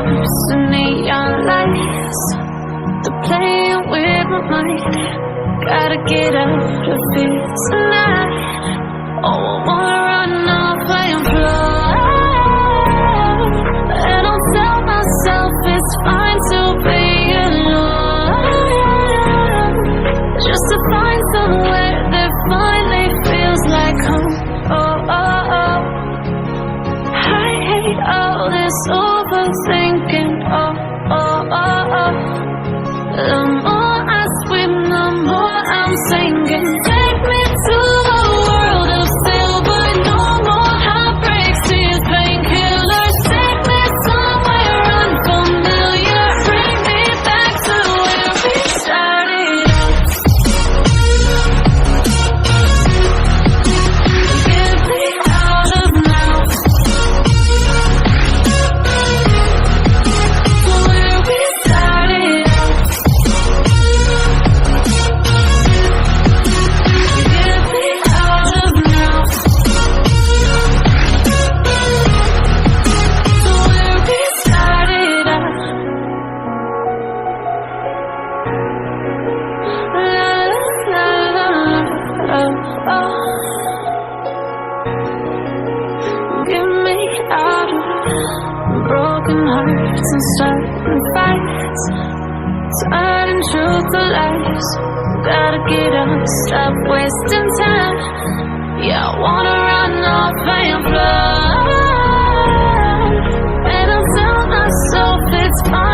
hearts to neon lights. They're playing with my mind. Gotta get out of here tonight. Oh, I wanna run off and fly. And I'll tell myself it's fine to be alone, just to find somewhere that finally feels like home. Oh, oh, oh. I hate all this overthinking. Oh, oh, oh, oh. The more I swim, the more I'm sinking. Take me to a world of silver. No more heartbreaks, tears, painkillers. Take me somewhere unfamiliar. Bring me back to where we started out. Get me out of now. To where we started out. Get me out of now. To where we started out. La la la la, oh, oh. Get me out of broken hearts and certain fights, turning truth to lies. Gotta get up, stop wasting time. Yeah, I wanna run off and fly. And I'll tell myself it's fine.